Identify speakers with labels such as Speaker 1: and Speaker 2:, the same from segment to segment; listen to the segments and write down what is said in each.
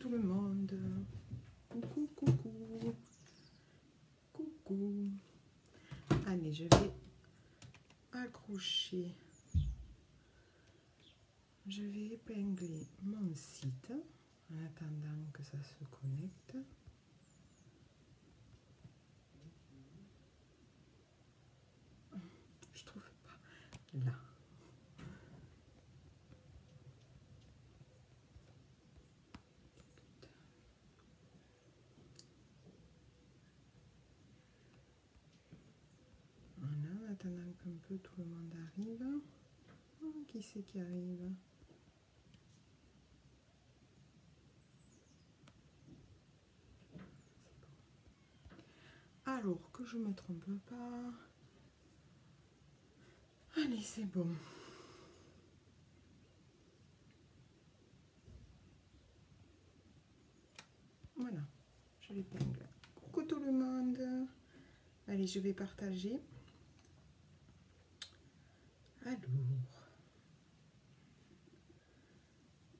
Speaker 1: tout le monde. Coucou, coucou. Coucou. Allez, je vais accrocher. Je vais épingler mon site en attendant que ça se connecte. Je trouve pas. Là. Voilà, en attendant qu'un peu tout le monde arrive. Oh, qui c'est qui arrive? Alors que je me trompe pas. Allez, c'est bon. Voilà, je l'épingle. Coucou tout le monde. Allez, je vais partager. Alors,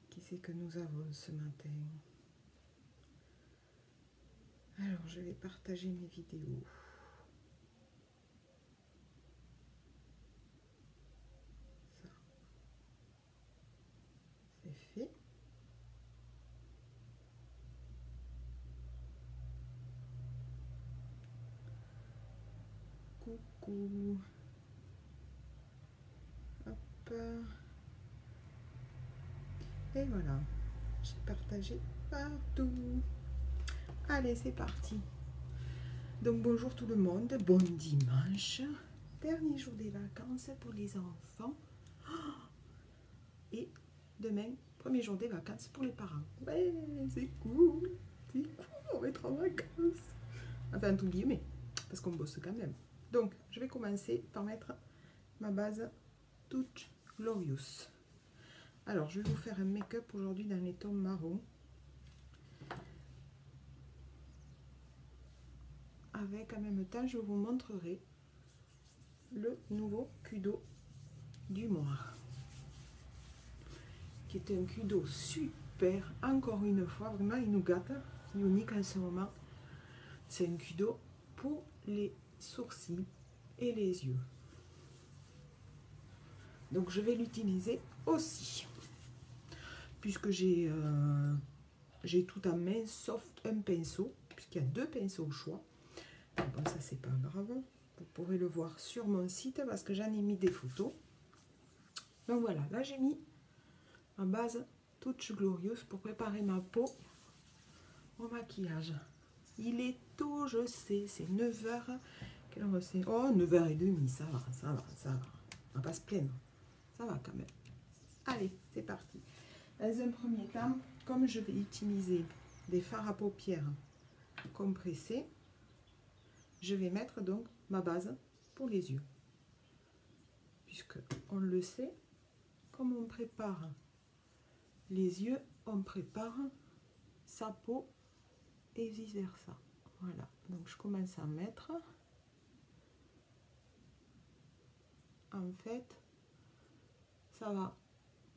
Speaker 1: qui c'est que nous avons ce matin? Alors, je vais partager mes vidéos. Ça, c'est fait. Coucou. Hop. Et voilà, j'ai partagé partout. Allez, c'est parti. Donc, bonjour tout le monde. Bon dimanche. Dernier jour des vacances pour les enfants. Et demain, premier jour des vacances pour les parents. Ouais, c'est cool. C'est cool, on va être en vacances. Enfin, tout guillemets, parce qu'on bosse quand même. Donc, je vais commencer par mettre ma base Touch Glorious. Alors, je vais vous faire un make-up aujourd'hui dans les tons marron. Avec en même temps, je vous montrerai le nouveau Kudo du mois. Qui est un Kudo super, encore une fois, vraiment il nous gâte, unique en ce moment. C'est un Kudo pour les sourcils et les yeux. Donc je vais l'utiliser aussi. Puisque j'ai tout en main, sauf un pinceau, puisqu'il y a deux pinceaux au choix. Bon, ça c'est pas grave, vous pourrez le voir sur mon site parce que j'en ai mis des photos. Donc voilà, là j'ai mis ma base Touch Glorious pour préparer ma peau au maquillage. Il est tôt, je sais, c'est 9h. Quelle heure c'est? Oh, 9h30, ça va, ça va, ça va. On va pas se plaindre, ça va quand même. Allez, c'est parti. Dans un premier temps, comme je vais utiliser des fards à paupières compressés, je vais mettre donc ma base pour les yeux. Puisque on le sait, comme on prépare les yeux, on prépare sa peau et vice versa. Voilà, donc je commence à mettre. En fait, ça va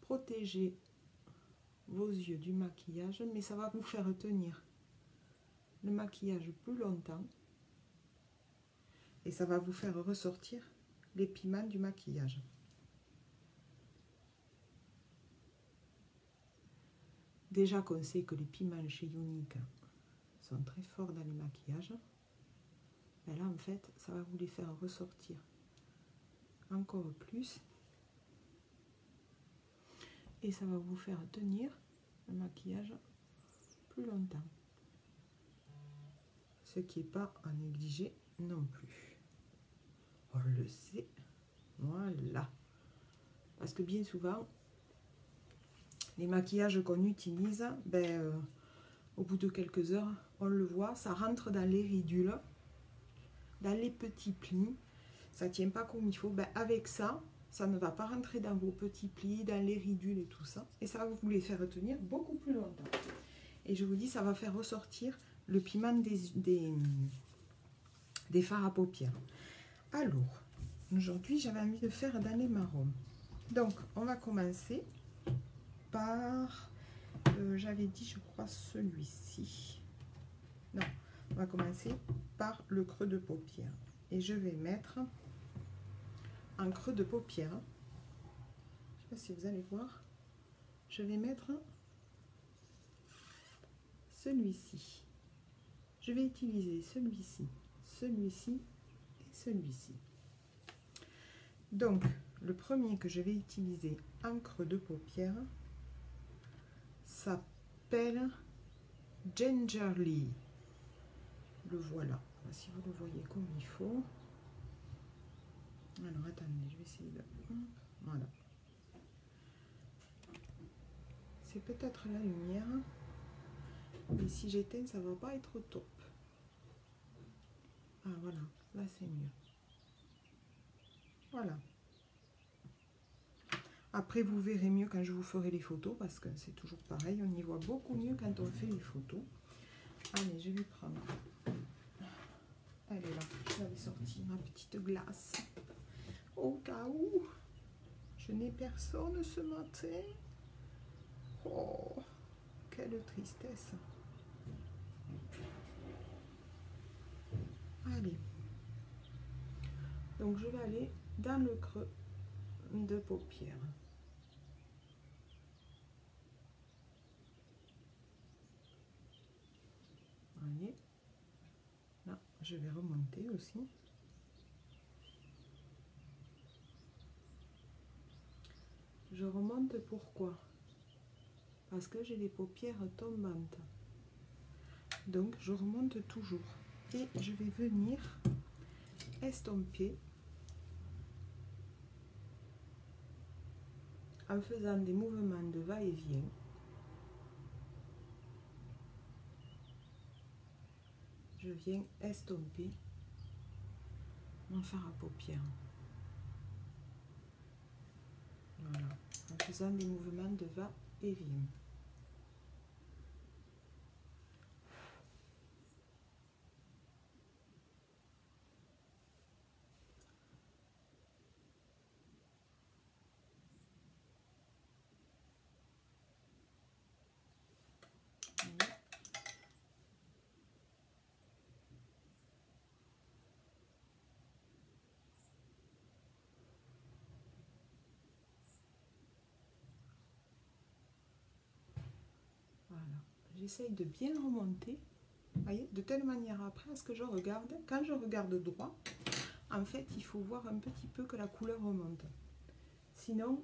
Speaker 1: protéger vos yeux du maquillage, mais ça va vous faire tenir le maquillage plus longtemps et ça va vous faire ressortir les piments du maquillage. Déjà qu'on sait que les piments chez Younique sont très forts dans les maquillages, ben là en fait ça va vous les faire ressortir encore plus et ça va vous faire tenir le maquillage plus longtemps, ce qui n'est pas à négliger non plus. On le sait, voilà, parce que bien souvent les maquillages qu'on utilise, au bout de quelques heures, on le voit, ça rentre dans les ridules, dans les petits plis, ça ne tient pas comme il faut. Avec ça, ça ne va pas rentrer dans vos petits plis, dans les ridules et tout ça, et ça va vous les faire tenir beaucoup plus longtemps. Et je vous dis, ça va faire ressortir le piment des fards à paupières. Alors, aujourd'hui, j'avais envie de faire dans les marrons. Donc, on va commencer par J'avais dit, je crois, celui-ci. Non, on va commencer par le creux de paupière. Et je vais mettre un creux de paupière. Je ne sais pas si vous allez voir. Je vais mettre celui-ci. Je vais utiliser celui-ci, celui-ci et celui-ci. Donc, le premier que je vais utiliser en creux de paupière s'appelle Gingerly. Le voilà. Si vous le voyez comme il faut. Alors, attendez, je vais essayer de... Voilà. C'est peut-être la lumière. Mais si j'éteins, ça va pas être top. Ah, voilà. Là, c'est mieux. Voilà. Après, vous verrez mieux quand je vous ferai les photos, parce que c'est toujours pareil. On y voit beaucoup mieux quand on fait les photos. Allez, je vais prendre... Elle est là. Je vais sortir ma petite glace. Au cas où je n'ai personne ce matin. Oh, quelle tristesse. Allez. Donc, je vais aller dans le creux de paupière. Voyez. Là, je vais remonter aussi. Je remonte pourquoi? Parce que j'ai les paupières tombantes. Donc, je remonte toujours. Et je vais venir estomper en faisant des mouvements de va-et-vient. Je viens estomper mon fard à paupières. Voilà, en faisant des mouvements de va-et-vient. Voilà, j'essaye de bien remonter, voyez, de telle manière après à ce que je regarde. Quand je regarde droit, en fait, il faut voir un petit peu que la couleur remonte. Sinon,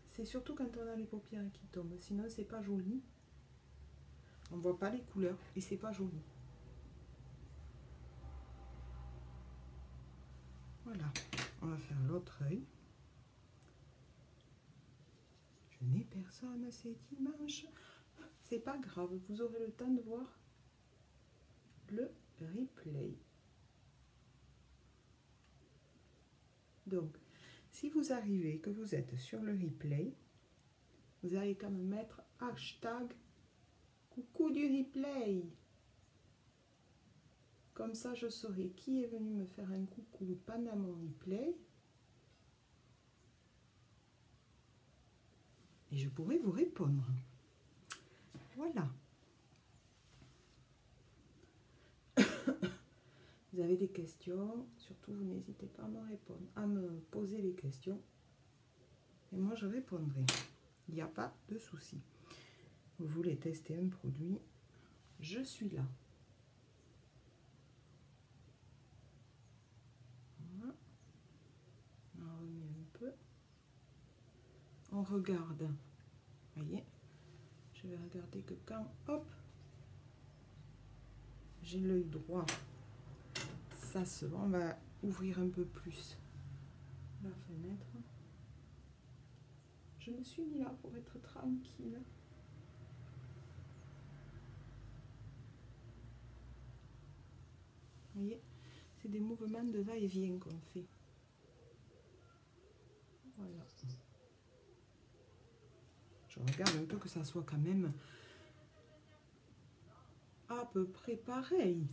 Speaker 1: c'est surtout quand on a les paupières qui tombent. Sinon, c'est pas joli. On voit pas les couleurs et c'est pas joli. Voilà, on va faire l'autre œil. Je n'ai personne, c'est dimanche. C'est pas grave, vous aurez le temps de voir le replay. Donc, si vous arrivez, que vous êtes sur le replay, vous allez quand même mettre hashtag coucou du replay. Comme ça, je saurai qui est venu me faire un coucou pendant mon replay. Et je pourrai vous répondre. Voilà. Vous avez des questions, surtout vous n'hésitez pas à me répondre, à me poser les questions. Et moi je répondrai. Il n'y a pas de souci. Vous voulez tester un produit, je suis là. Voilà. On remet un peu. On regarde. Voyez, je vais regarder que quand, hop, j'ai l'œil droit. Ça se voit, on va ouvrir un peu plus la fenêtre. Je me suis mis là pour être tranquille. Vous voyez, c'est des mouvements de va-et-vient qu'on fait. Voilà. Je regarde un peu que ça soit quand même à peu près pareil.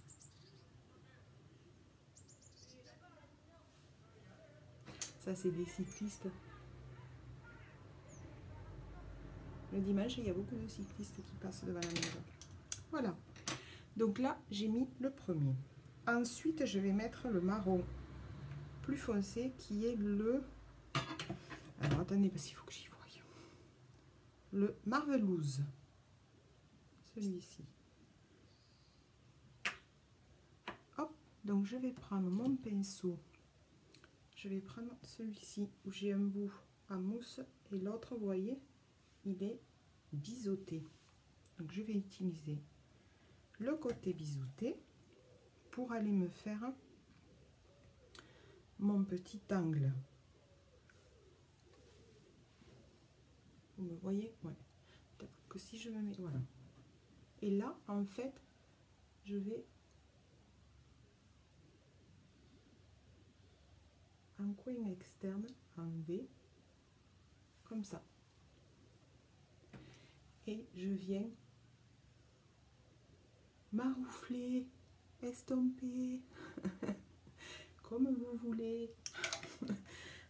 Speaker 1: Ça, c'est des cyclistes. Le dimanche, il y a beaucoup de cyclistes qui passent devant la maison. Voilà. Donc là, j'ai mis le premier. Ensuite, je vais mettre le marron plus foncé qui est le... Alors, attendez, parce qu'il faut que j'y voie. Le Marvelous. Celui-ci. Hop. Donc, je vais prendre mon pinceau. Je vais prendre celui-ci où j'ai un bout en mousse et l'autre, vous voyez, il est biseauté. Donc, je vais utiliser le côté biseauté pour aller me faire mon petit angle. Vous me voyez? Ouais. Peut-être que si je me mets... Voilà. Et là, en fait, je vais un coin externe en V, comme ça. Et je viens maroufler, estomper, comme vous voulez.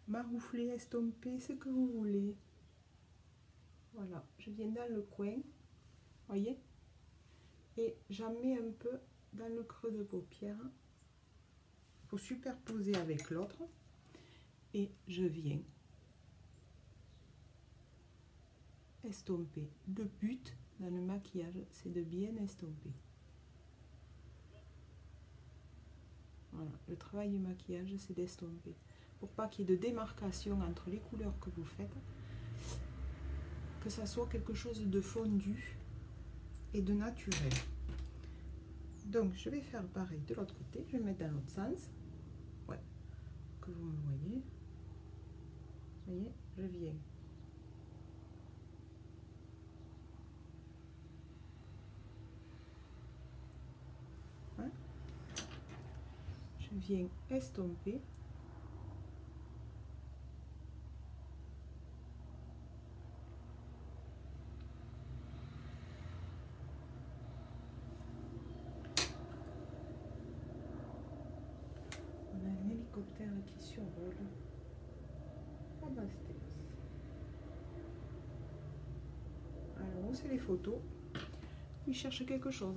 Speaker 1: Maroufler, estomper, ce que vous voulez. Voilà, je viens dans le coin, voyez, et j'en mets un peu dans le creux de paupière pour superposer avec l'autre, et je viens estomper. Le but dans le maquillage, c'est de bien estomper. Voilà, le travail du maquillage, c'est d'estomper, pour pas qu'il y ait de démarcation entre les couleurs que vous faites, que ça soit quelque chose de fondu et de naturel. Donc je vais faire pareil de l'autre côté, je vais mettre dans l'autre sens, ouais, que vous me voyez. Vous voyez, je viens hein, je viens estomper. On a un hélicoptère qui survole. Ah bah, alors, où c'est les photos? Il cherche quelque chose.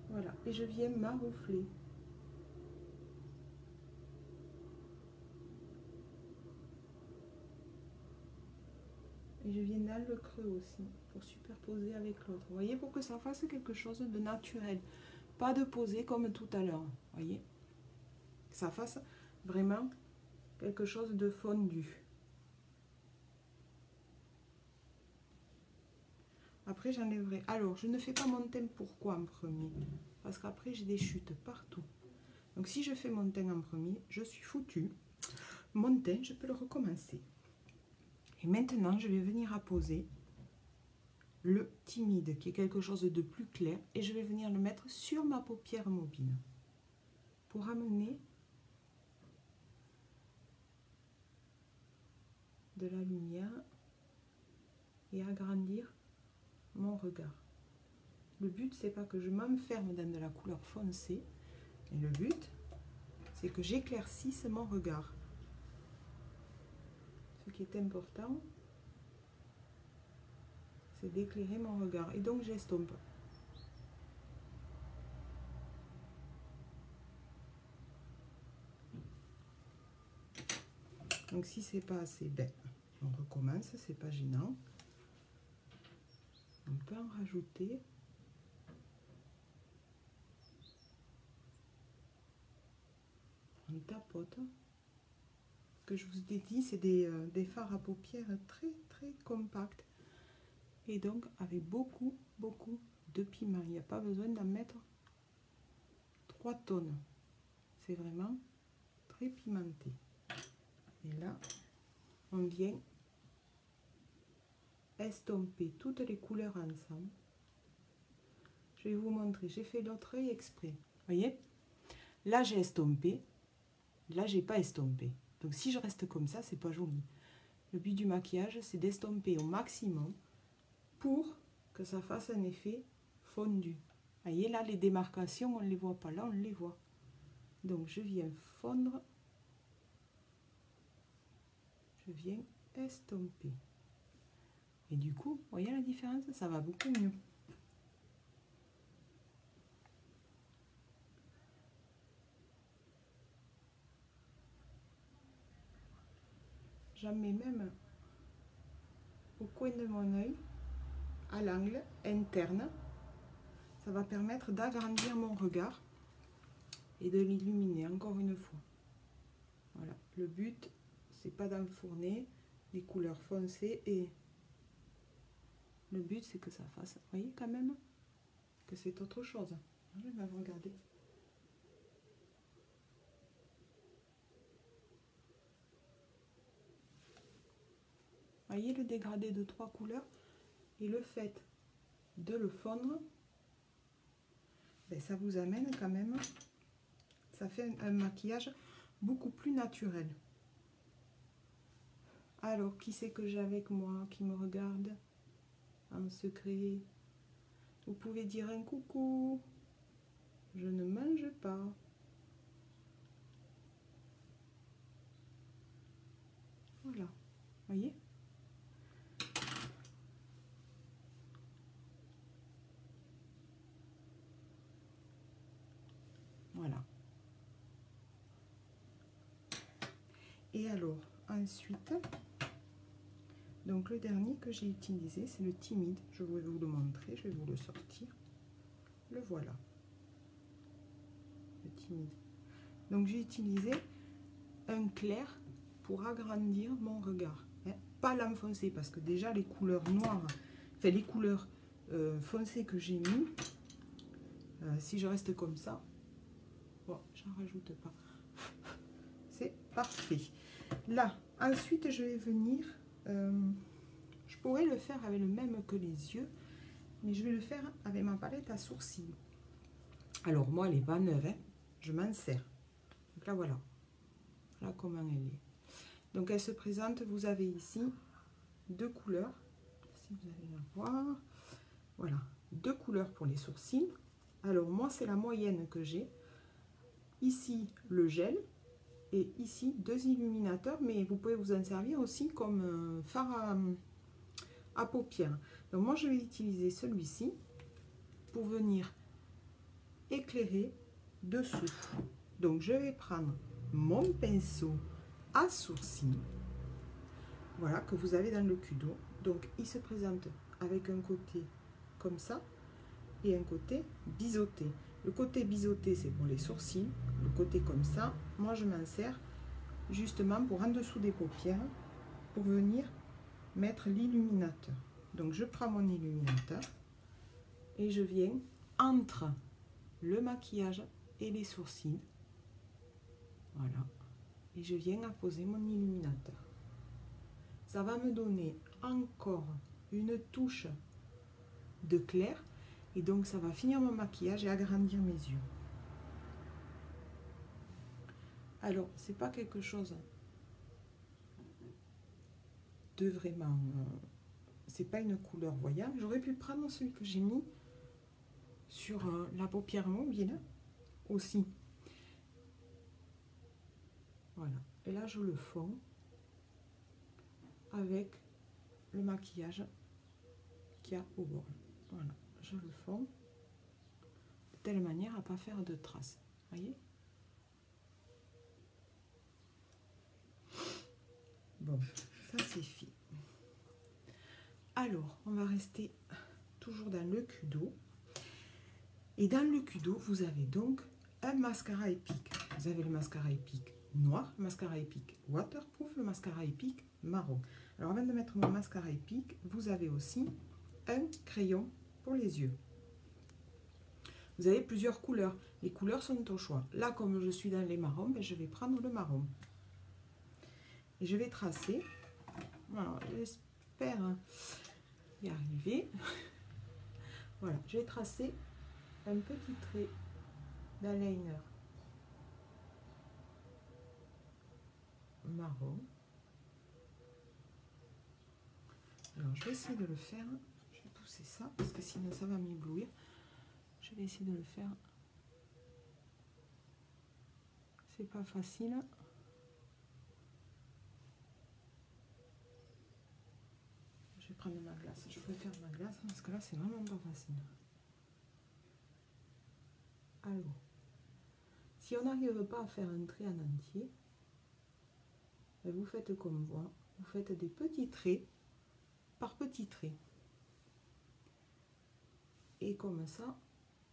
Speaker 1: Voilà, et je viens maroufler. Et je viens dans le creux aussi, pour superposer avec l'autre. Vous voyez, pour que ça fasse quelque chose de naturel. Pas de poser comme tout à l'heure. Vous voyez, que ça fasse vraiment quelque chose de fondu. Après, j'enlèverai. Alors, je ne fais pas mon teint. Pourquoi en premier? Parce qu'après, j'ai des chutes partout. Donc, si je fais mon teint en premier, je suis foutue. Mon teint, je peux le recommencer. Et maintenant, je vais venir apposer le timide, qui est quelque chose de plus clair. Et je vais venir le mettre sur ma paupière mobile. Pour amener de la lumière et agrandir mon regard. Le but, c'est pas que je m'enferme dans de la couleur foncée, mais le but, c'est que j'éclaircisse mon regard. Ce qui est important, c'est d'éclairer mon regard. Et donc, j'estompe. Donc, si c'est pas assez, ben, on recommence, c'est pas gênant. On peut en rajouter. On tapote. Ce que je vous ai dit, c'est des fards à paupières très très compacts. Et donc avec beaucoup de piment. Il n'y a pas besoin d'en mettre 3 tonnes. C'est vraiment très pimenté. Et là, on vient estomper toutes les couleurs ensemble. Je vais vous montrer. J'ai fait l'autre œil exprès. Voyez? Là, j'ai estompé. Là, j'ai pas estompé. Donc, si je reste comme ça, c'est pas joli. Le but du maquillage, c'est d'estomper au maximum pour que ça fasse un effet fondu. Voyez, là, les démarcations, on ne les voit pas. Là, on les voit. Donc, je viens fondre. Je viens estomper. Et du coup, vous voyez la différence? Ça va beaucoup mieux. J'en mets même au coin de mon œil, à l'angle interne. Ça va permettre d'agrandir mon regard et de l'illuminer encore une fois. Voilà, le but, c'est pas d'enfourner les couleurs foncées et le but, c'est que ça fasse, vous voyez quand même, que c'est autre chose. Je vais regarder. Voyez le dégradé de 3 couleurs et le fait de le fondre, ben, ça vous amène quand même, ça fait un maquillage beaucoup plus naturel. Alors, qui c'est que j'ai avec moi, qui me regarde en secret? Vous pouvez dire un coucou. Je ne mange pas. Voilà, voyez? Voilà. Et alors, ensuite, donc le dernier que j'ai utilisé, c'est le timide. Je vais vous le montrer, je vais vous le sortir. Le voilà. Le timide. Donc j'ai utilisé un clair pour agrandir mon regard. Hein. Pas l'enfoncer, parce que déjà les couleurs noires, enfin les couleurs foncées que j'ai mis, si je reste comme ça, bon, j'en rajoute pas. C'est parfait. Là, ensuite, je vais venir... je pourrais le faire avec le même que les yeux, mais je vais le faire avec ma palette à sourcils. Alors, moi, elle n'est pas neuve, hein, je m'en sers. Donc là, voilà. Voilà comment elle est. Donc, elle se présente, vous avez ici 2 couleurs. Si vous allez la voir. Voilà, 2 couleurs pour les sourcils. Alors, moi, c'est la moyenne que j'ai. Ici, le gel. Et ici, 2 illuminateurs, mais vous pouvez vous en servir aussi comme fard à paupières. Donc moi, je vais utiliser celui-ci pour venir éclairer dessous. Donc je vais prendre mon pinceau à sourcils, voilà, que vous avez dans le Kudo. Donc il se présente avec un côté comme ça et un côté biseauté. Le côté biseauté, c'est pour les sourcils. Le côté comme ça, moi je m'en sers justement pour en dessous des paupières, pour venir mettre l'illuminateur. Donc je prends mon illuminateur et je viens entre le maquillage et les sourcils. Voilà. Et je viens apposer mon illuminateur. Ça va me donner encore une touche de clair et donc ça va finir mon maquillage et agrandir mes yeux. Alors, c'est pas quelque chose de vraiment... c'est pas une couleur voyable. J'aurais pu prendre celui que j'ai mis sur la paupière mobile aussi. Voilà. Et là, je le fonds avec le maquillage qu'il y a au bord. Voilà. Je le fonds de telle manière à ne pas faire de traces. Voyez? Bon, ça c'est fait. Alors, on va rester toujours dans le Kudo. Et dans le Kudo, vous avez donc un mascara épique. Vous avez le mascara épique noir, le mascara épique waterproof, le mascara épique marron. Alors, avant de mettre mon mascara épique, vous avez aussi un crayon pour les yeux. Vous avez plusieurs couleurs. Les couleurs sont au choix. Là, comme je suis dans les marrons, ben, je vais prendre le marron. Et je vais tracer. Alors, j'espère y arriver. Voilà, je vais tracer un petit trait d'eyeliner marron. Alors, je vais essayer de le faire. Je vais pousser ça, parce que sinon ça va m'éblouir. Je vais essayer de le faire. C'est pas facile. Je vais prendre ma glace. Je préfère ma glace parce que là, c'est vraiment pas facile. Alors, si on n'arrive pas à faire un trait en entier, vous faites comme moi. Vous faites des petits traits par petits traits. Et comme ça,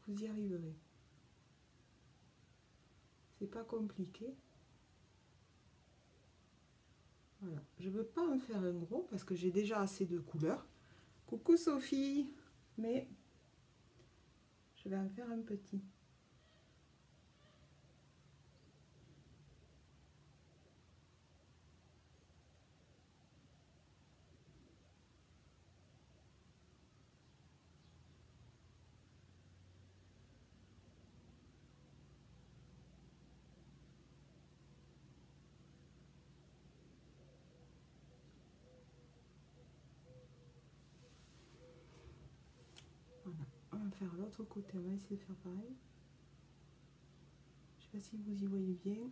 Speaker 1: vous y arriverez. C'est pas compliqué. Voilà. Je ne veux pas en faire un gros parce que j'ai déjà assez de couleurs. Coucou Sophie, mais je vais en faire un petit. Voilà, on va faire l'autre côté, on va essayer de faire pareil. Je ne sais pas si vous y voyez bien.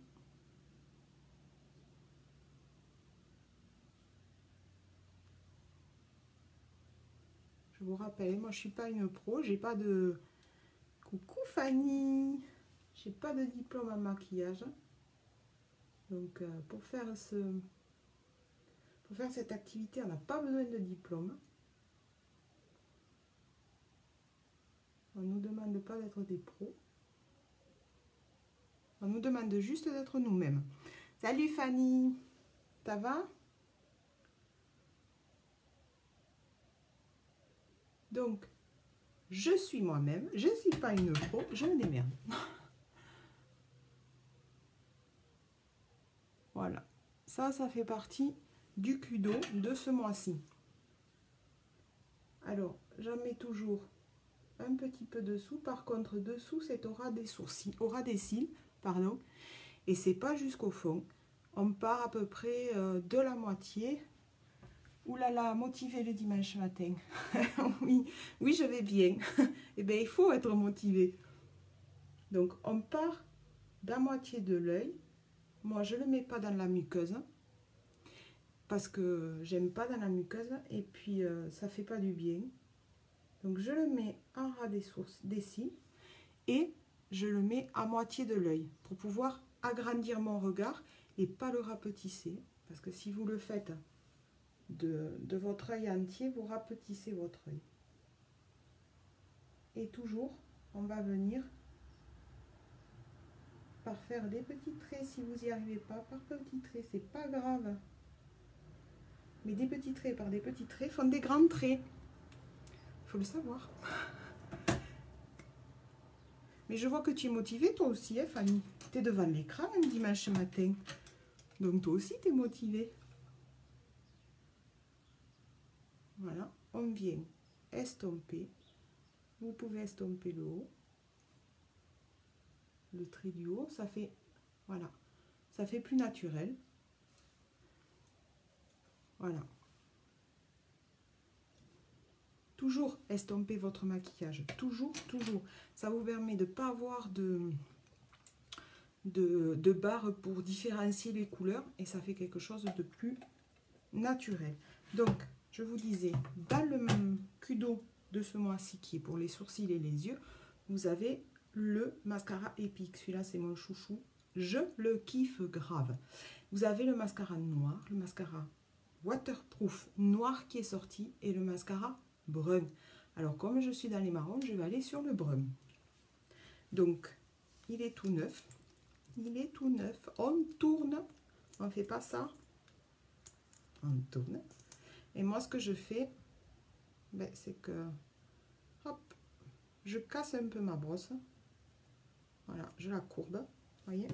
Speaker 1: Je vous rappelle, moi je suis pas une pro, j'ai pas de... Coucou Fanny, j'ai pas de diplôme en maquillage. Donc pour faire cette activité, on n'a pas besoin de diplôme. On ne nous demande pas d'être des pros. On nous demande juste d'être nous-mêmes. Salut Fanny, ça va? Donc, je suis moi-même, je ne suis pas une pro, je me démerde. Voilà, ça fait partie du Kudo de ce mois-ci. Alors, j'en mets toujours un petit peu dessous. Par contre, dessous, c'est aura des sourcils, aura des cils, pardon. Et c'est pas jusqu'au fond. On part à peu près de la moitié. Ouh là là, motivé le dimanche matin. Oui, oui, je vais bien. Eh bien, il faut être motivé. Donc, on part d'à moitié de l'œil. Moi, je ne le mets pas dans la muqueuse. Parce que j'aime pas dans la muqueuse. Et puis, ça fait pas du bien. Donc, je le mets en ras des sources, des cils. Et je le mets à moitié de l'œil. Pour pouvoir agrandir mon regard et pas le rapetisser. Parce que si vous le faites de votre œil entier, vous rapetissez votre œil. Et toujours, on va venir par faire des petits traits. Si vous n'y arrivez pas, par petits traits, c'est pas grave. Mais des petits traits par des petits traits font des grands traits. Il faut le savoir. Mais je vois que tu es motivée toi aussi, hein, Fanny. Tu es devant l'écran un dimanche matin. Donc toi aussi, tu es motivée. Voilà, on vient estomper. Vous pouvez estomper le haut. Le trait du haut, ça fait, voilà, ça fait plus naturel. Voilà. Toujours estomper votre maquillage. Toujours, toujours. Ça vous permet de ne pas avoir de barres pour différencier les couleurs. Et ça fait quelque chose de plus naturel. Donc, je vous disais, dans le même Kudo de ce mois-ci, qui est pour les sourcils et les yeux, vous avez le mascara Epic. Celui-là, c'est mon chouchou. Je le kiffe grave. Vous avez le mascara noir, le mascara waterproof noir qui est sorti et le mascara brun. Alors, comme je suis dans les marrons, je vais aller sur le brun. Donc, il est tout neuf. Il est tout neuf. On tourne. On ne fait pas ça. On tourne. Et moi, ce que je fais, ben, c'est que, hop, je casse un peu ma brosse. Voilà, je la courbe. Voyez,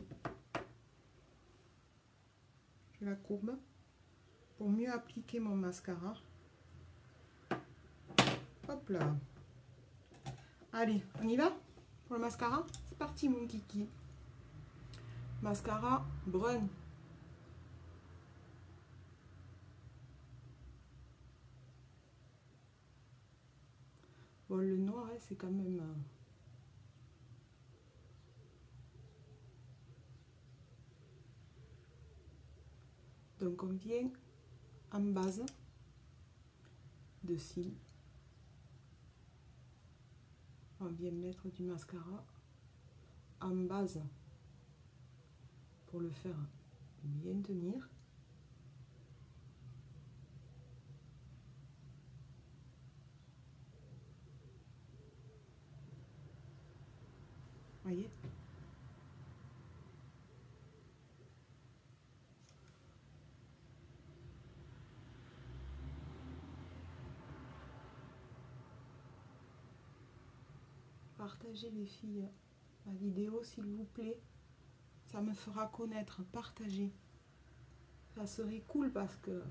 Speaker 1: je la courbe pour mieux appliquer mon mascara. Hop là. Allez, on y va pour le mascara. C'est parti, mon kiki. Mascara brun. Bon, le noir, hein, c'est quand même... Donc, on vient en base. de cils. On vient mettre du mascara en base pour le faire bien tenir. Voyez? Partagez les filles la vidéo s'il vous plaît. Ça me fera connaître. Partagez. Ça serait cool parce que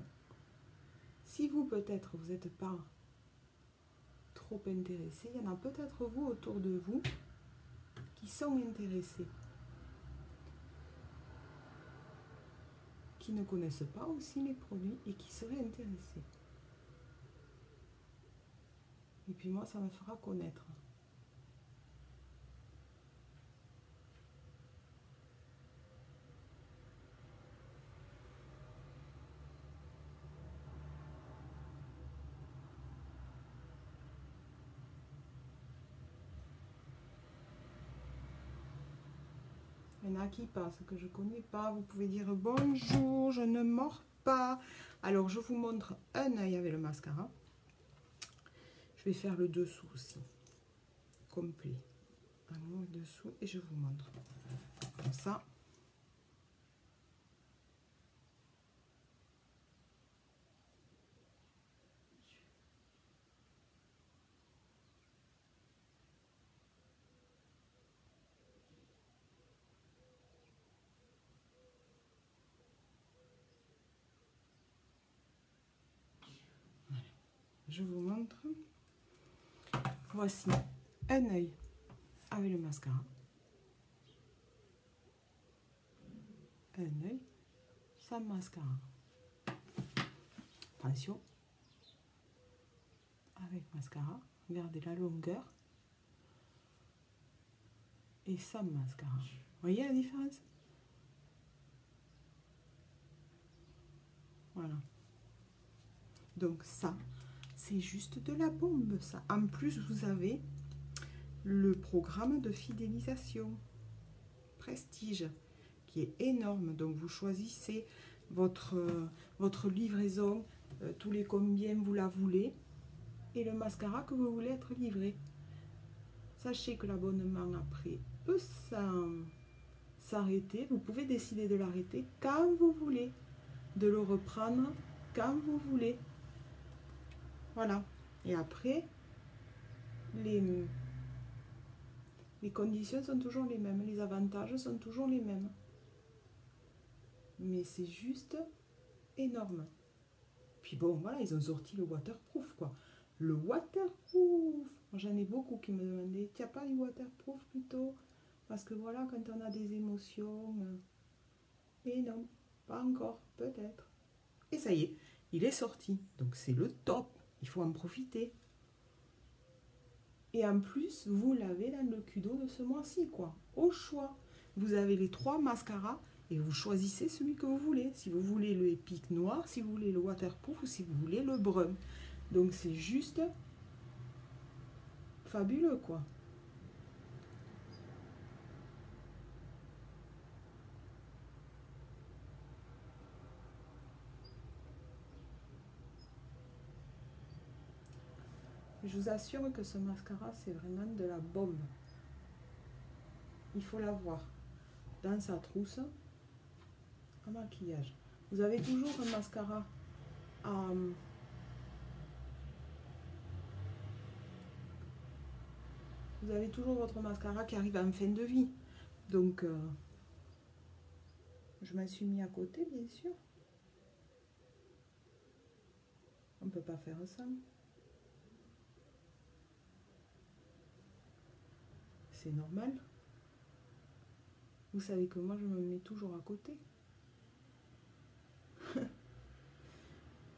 Speaker 1: si vous peut-être vous n'êtes pas trop intéressé, il y en a peut-être vous autour de vous qui sont intéressés, qui ne connaissent pas aussi les produits et qui seraient intéressés. Et puis moi, ça me fera connaître. Il y en a qui passent que je ne connais pas. Vous pouvez dire bonjour, je ne mords pas. Alors, je vous montre un œil avec le mascara. Je vais faire le dessous aussi, complet. Un œil dessous et je vous montre. Comme ça. Je vous montre. Voici un œil avec le mascara. Un œil sans mascara. Attention. Avec mascara. Regardez la longueur. Et sans mascara. Vous voyez la différence? Voilà. Donc ça, c'est juste de la bombe, ça. En plus, vous avez le programme de fidélisation Prestige qui est énorme. Donc, vous choisissez votre livraison, tous les combien vous la voulez et le mascara que vous voulez être livré. Sachez que l'abonnement après peut s'arrêter. Vous pouvez décider de l'arrêter quand vous voulez, de le reprendre quand vous voulez. Voilà. Et après, les conditions sont toujours les mêmes. Les avantages sont toujours les mêmes. Mais c'est juste énorme. Puis bon, voilà, ils ont sorti le waterproof, quoi. Le waterproof. J'en ai beaucoup qui me demandaient, tu n'as pas du waterproof plutôt? Parce que voilà, quand on a des émotions... Et non, pas encore, peut-être. Et ça y est, il est sorti. Donc c'est le top. Il faut en profiter. Et en plus, vous l'avez dans le Kudo de ce mois-ci, quoi. Au choix. Vous avez les 3 mascaras et vous choisissez celui que vous voulez. Si vous voulez le épique noir, si vous voulez le waterproof ou si vous voulez le brun. Donc c'est juste fabuleux, quoi. Je vous assure que ce mascara, c'est vraiment de la bombe. Il faut l'avoir dans sa trousse à maquillage. Vous avez toujours un mascara vous avez toujours votre mascara qui arrive en fin de vie. Donc, je m'en suis mis à côté, bien sûr. On ne peut pas faire ça. C'est normal. Vous savez que moi, je me mets toujours à côté.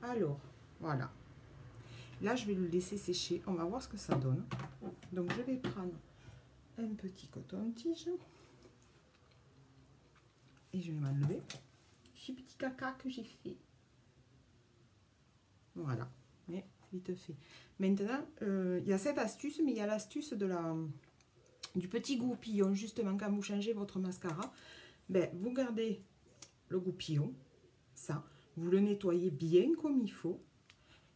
Speaker 1: Alors, voilà. Là, je vais le laisser sécher. On va voir ce que ça donne. Donc, je vais prendre un petit coton-tige. Et je vais m'enlever ce petit caca que j'ai fait. Voilà. Mais vite fait. Maintenant, il y a cette astuce, mais il y a l'astuce du petit goupillon, justement, quand vous changez votre mascara. Ben, vous gardez le goupillon, ça, vous le nettoyez bien comme il faut.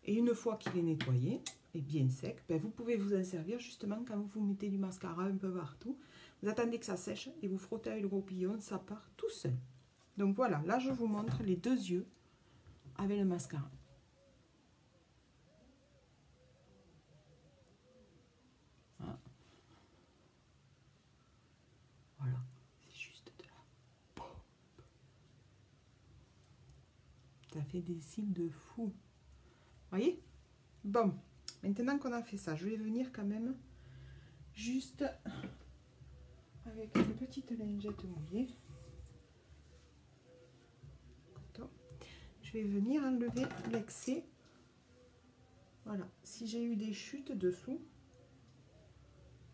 Speaker 1: Et une fois qu'il est nettoyé et bien sec, ben, vous pouvez vous en servir justement quand vous mettez du mascara un peu partout. Vous attendez que ça sèche et vous frottez avec le goupillon, ça part tout seul. Donc voilà, là je vous montre les deux yeux avec le mascara. Voilà, c'est juste de la pop. Ça fait des cils de fou. Voyez? Bon, maintenant qu'on a fait ça, je vais venir quand même juste avec une petite lingette mouillée. Je vais venir enlever l'excès. Voilà, si j'ai eu des chutes dessous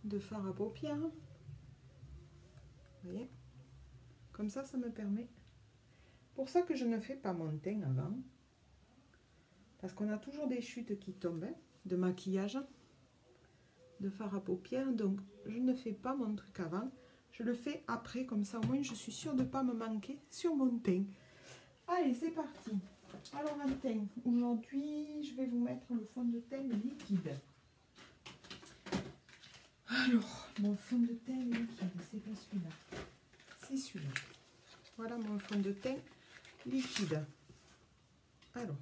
Speaker 1: de fard à paupières, vous voyez, comme ça me permet. Pour ça que je ne fais pas mon teint avant, parce qu'on a toujours des chutes qui tombent de maquillage, de fard à paupières, donc je ne fais pas mon truc avant, je le fais après, comme ça au moins je suis sûre de ne pas me manquer sur mon teint. Allez, c'est parti. Alors en teint, aujourd'hui je vais vous mettre le fond de teint liquide. Alors, mon fond de teint liquide, c'est pas celui-là, c'est celui-là. Voilà mon fond de teint liquide. Alors,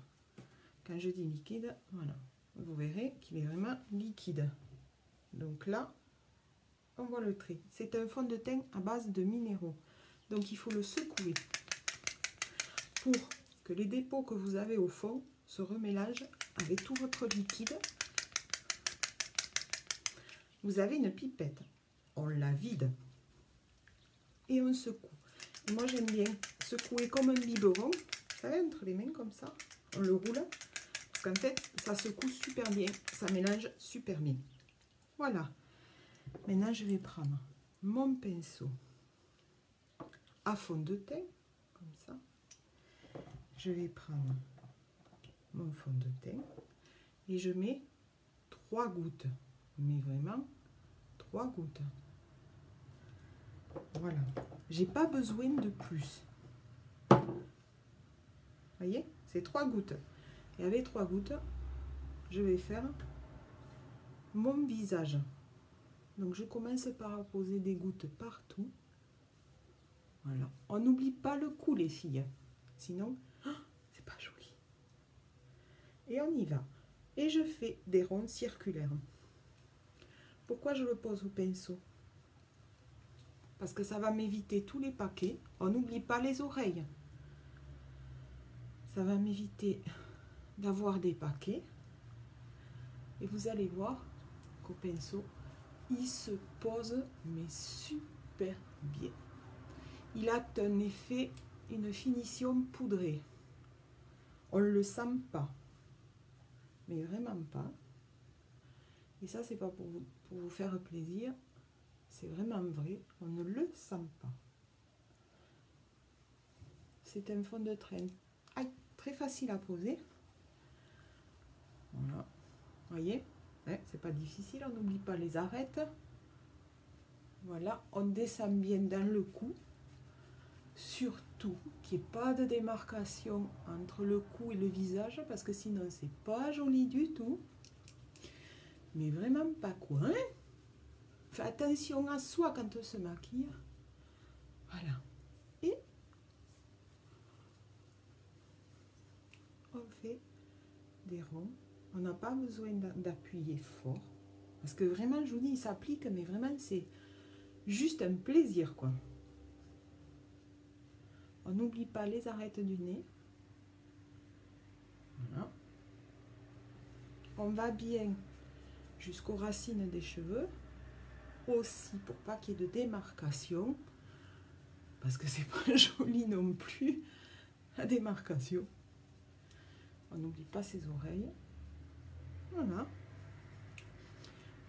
Speaker 1: quand je dis liquide, voilà, vous verrez qu'il est vraiment liquide. Donc là, on voit le trait. C'est un fond de teint à base de minéraux. Donc il faut le secouer pour que les dépôts que vous avez au fond se remélangent avec tout votre liquide. Vous avez une pipette, on la vide et on secoue. Et moi j'aime bien secouer comme un biberon, vous savez, entre les mains comme ça, on le roule, parce qu'en fait ça secoue super bien, ça mélange super bien. Voilà, maintenant je vais prendre mon pinceau à fond de teint, comme ça. Je vais prendre mon fond de teint et je mets 3 gouttes, mais vraiment 3 gouttes. Voilà, j'ai pas besoin de plus. Voyez, c'est 3 gouttes. Et avec 3 gouttes, je vais faire mon visage. Donc je commence par poser des gouttes partout. Voilà, on n'oublie pas le cou les filles, sinon c'est pas joli. Et on y va. Et je fais des ronds circulaires. Pourquoi je le pose au pinceau? Parce que ça va m'éviter tous les paquets. On n'oublie pas les oreilles. Ça va m'éviter d'avoir des paquets. Et vous allez voir qu'au pinceau, il se pose mais super bien. Il a un effet, une finition poudrée. On ne le sent pas. Mais vraiment pas. Et ça, c'est pas pour vous faire plaisir. C'est vraiment vrai. On ne le sent pas. C'est un fond de teint très facile à poser. Voilà. Voyez, hein, c'est pas difficile. On n'oublie pas les arêtes. Voilà. On descend bien dans le cou. Surtout qu'il n'y ait pas de démarcation entre le cou et le visage, parce que sinon c'est pas joli du tout. Mais vraiment pas quoi. Hein? Fais attention à soi quand on se maquille. Voilà. Et on fait des ronds. On n'a pas besoin d'appuyer fort. Parce que vraiment, je vous dis, il s'applique, mais vraiment, c'est juste un plaisir, quoi. On n'oublie pas les arêtes du nez. Voilà. On va bien jusqu'aux racines des cheveux. Aussi, pour pas qu'il y ait de démarcation. Parce que c'est pas joli non plus, la démarcation. On n'oublie pas ses oreilles. Voilà.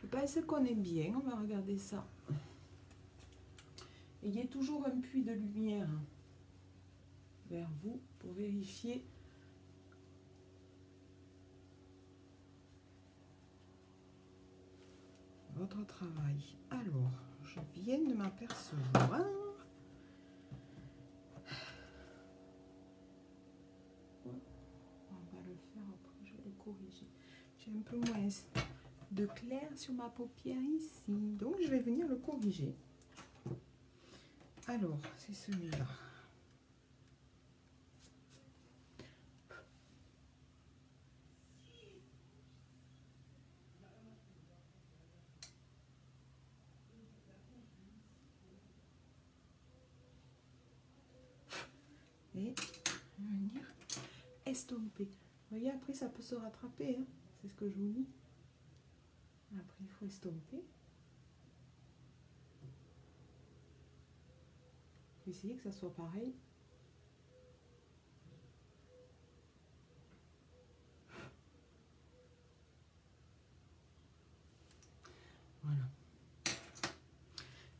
Speaker 1: Je pense qu'on est bien. On va regarder ça. Ayez toujours un puits de lumière vers vous pour vérifier votre travail. Alors, je viens de m'apercevoir. On va le faire après, je vais le corriger. J'ai un peu moins de clair sur ma paupière ici. Donc, je vais venir le corriger. Alors, c'est celui-là. Et venir estomper. Vous voyez, après ça peut se rattraper, hein. C'est ce que je vous dis. Après, il faut estomper. Essayez que ça soit pareil. Voilà.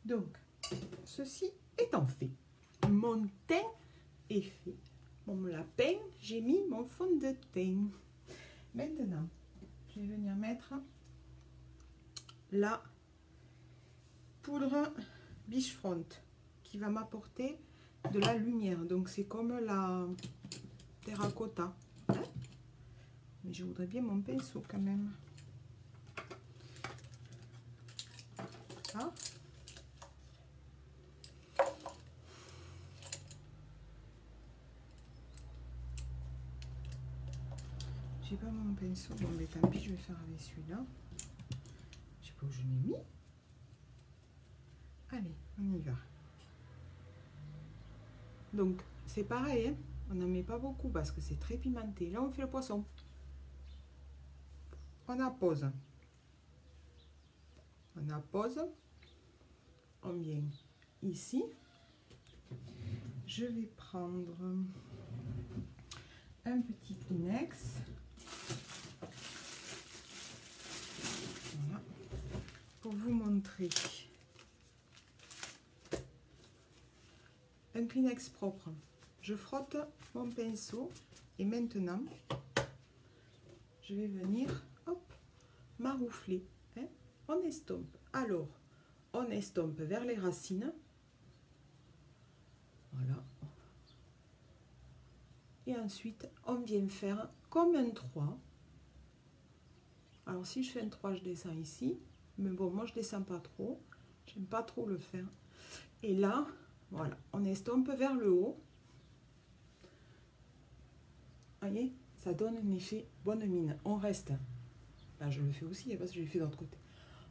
Speaker 1: Donc, ceci étant fait, mon teint est fait. Mon lapin, j'ai mis mon fond de teint. Maintenant, je vais venir mettre la poudre Beachfront qui va m'apporter de la lumière. Donc, c'est comme la terracotta. Hein? Mais je voudrais bien mon pinceau quand même. Ah. J'ai pas mon pinceau, bon mais tant pis, je vais faire avec celui-là. Je sais pas où je l'ai mis. Allez, on y va. Donc c'est pareil, hein, on n'en met pas beaucoup parce que c'est très pimenté. Là on fait le poisson. On appose. On appose. On vient ici. Je vais prendre un petit Kleenex. Voilà. Pour vous montrer un Kleenex propre. Je frotte mon pinceau et maintenant je vais venir hop, maroufler. Hein? On estompe. Alors, on estompe vers les racines. Voilà. Et ensuite, on vient faire comme un 3. Alors, si je fais un 3, je descends ici. Mais bon, moi, je descends pas trop. J'aime pas trop le faire. Et là, voilà, on estompe vers le haut. Vous voyez, ça donne un effet bonne mine. On reste, là je le fais aussi parce que je l'ai fait de l'autre côté.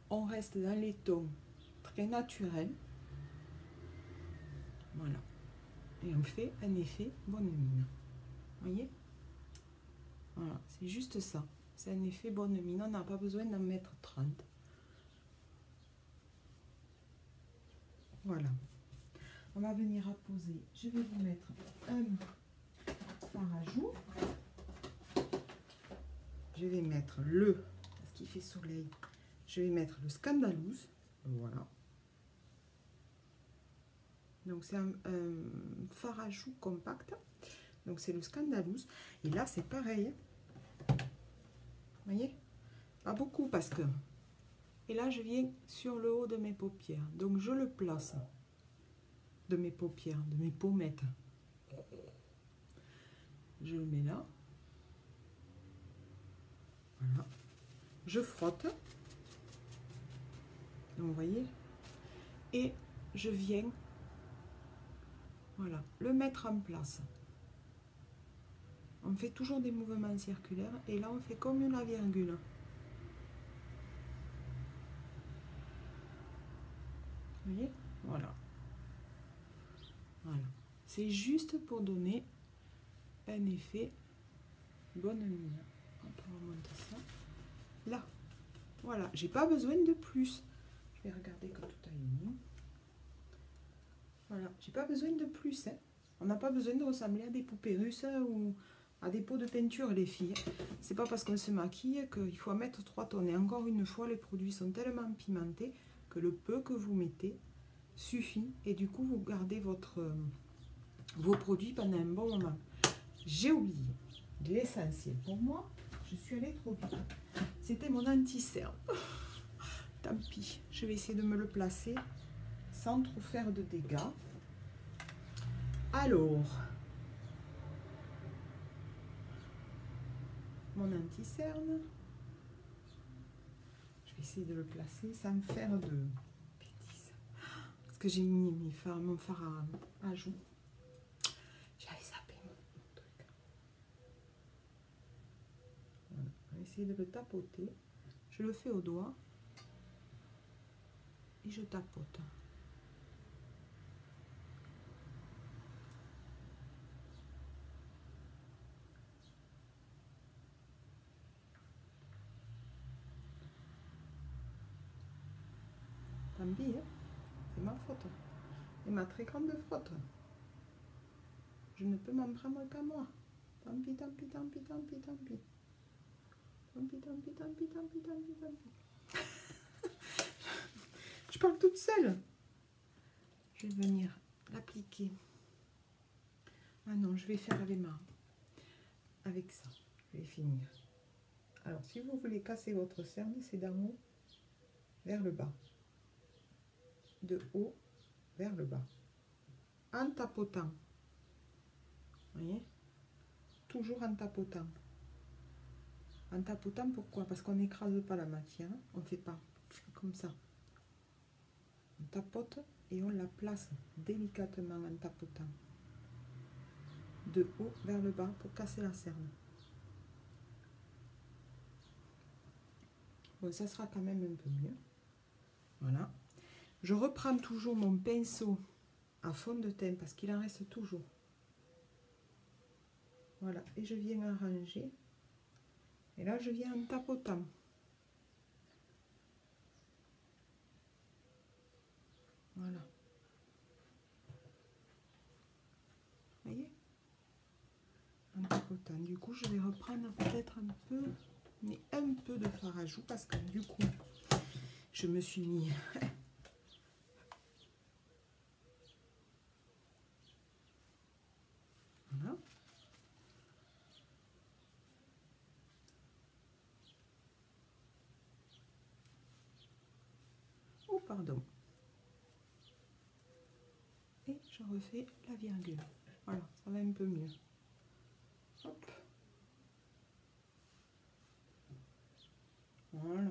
Speaker 1: On reste dans les tons très naturels. Voilà. Et on fait un effet bonne mine. Vous voyez? Voilà, c'est juste ça. C'est un effet bonne mine. On n'a pas besoin d'en mettre 30. Voilà. On va venir apposer. Je vais vous mettre un fard à joues. Je vais mettre le, parce qu'il fait soleil, je vais mettre le Scandalous. Voilà. Donc c'est un fard à joues compact. Donc c'est le Scandalous. Et là c'est pareil. Vous voyez? Pas beaucoup parce que... Et là je viens sur le haut de mes paupières. Donc je le place. De mes paupières, de mes pommettes. Je le mets là. Voilà. Je frotte. Donc vous voyez. Et je viens, voilà, le mettre en place. On fait toujours des mouvements circulaires. Et là on fait comme la virgule. Vous voyez? Voilà. Voilà. C'est juste pour donner un effet bonne mine. On va remonter ça. Là. Voilà. J'ai pas besoin de plus. Je vais regarder que tout a mis. Voilà. J'ai pas besoin de plus. Hein. On n'a pas besoin de ressembler à des poupées russes ou à des pots de peinture, les filles. C'est pas parce qu'on se maquille qu'il faut en mettre 3 tonnes. Et encore une fois, les produits sont tellement pimentés que le peu que vous mettez suffit. Et du coup, vous gardez vos produits pendant un bon moment. J'ai oublié l'essentiel. Pour moi, je suis allée trop vite. C'était mon anti-cerne. Tant tant pis. Je vais essayer de me le placer sans trop faire de dégâts. Alors, mon anti-cerne. Je vais essayer de le placer sans faire de bêtises. Parce que j'ai mis mon fard à joue. J'avais zappé mon truc. Voilà. On va essayer de le tapoter. Je le fais au doigt. Et je tapote. Tant pis, hein? C'est ma faute. Et ma très grande faute. Je ne peux m'en prendre qu'à moi. Tant pis, tant pis, tant pis, tant pis, tant pis. Tant pis, tant pis, tant pis, tant pis, tant pis, tant pis. Je parle toute seule. Je vais venir l'appliquer. Ah non, je vais faire avec ça. Je vais finir. Alors, si vous voulez casser votre cerne, c'est d'en haut vers le bas. De haut vers le bas. En tapotant. Vous voyez? Toujours en tapotant. En tapotant, pourquoi? Parce qu'on n'écrase pas la matière. On ne fait pas comme ça. On tapote et on la place délicatement en tapotant. De haut vers le bas pour casser la cerne. Bon, ça sera quand même un peu mieux. Voilà. Je reprends toujours mon pinceau à fond de teint parce qu'il en reste toujours. Voilà. Et je viens arranger. Et là, je viens en tapotant. Voilà. Vous voyez? En tapotant. Du coup, je vais reprendre peut-être un peu, mais un peu de fard à joue parce que du coup, je me suis mis... Voilà. Oh, pardon. Et je refais la virgule. Voilà, ça va un peu mieux. Hop. Voilà.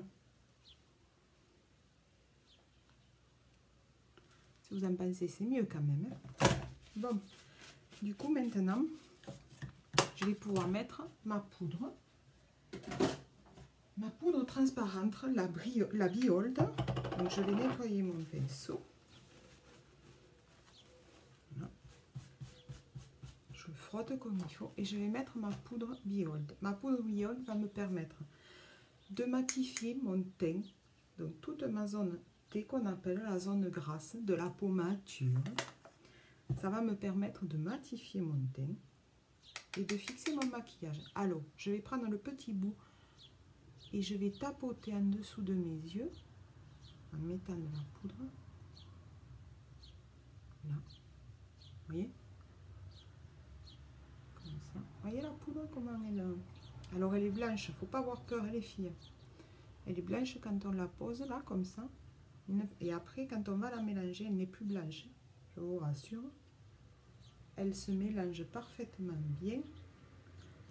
Speaker 1: Si vous en pensez, c'est mieux quand même. Hein. Bon, du coup, maintenant, je vais pouvoir mettre ma poudre. Ma poudre transparente, la Biold. Donc, je vais nettoyer mon pinceau. Voilà. Je frotte comme il faut et je vais mettre ma poudre Biold. Ma poudre Biold va me permettre de matifier mon teint, donc toute ma zone qu'on appelle la zone grasse de la peau mature. Ça va me permettre de matifier mon teint et de fixer mon maquillage. Alors, je vais prendre le petit bout et je vais tapoter en dessous de mes yeux en mettant de la poudre. Là. Vous voyez? Comme ça. Vous voyez la poudre, comment elle... Alors, elle est blanche. Il ne faut pas avoir peur, les filles. Elle est blanche quand on la pose là, comme ça. Et après, quand on va la mélanger, elle n'est plus blanche. Je vous rassure. Elle se mélange parfaitement bien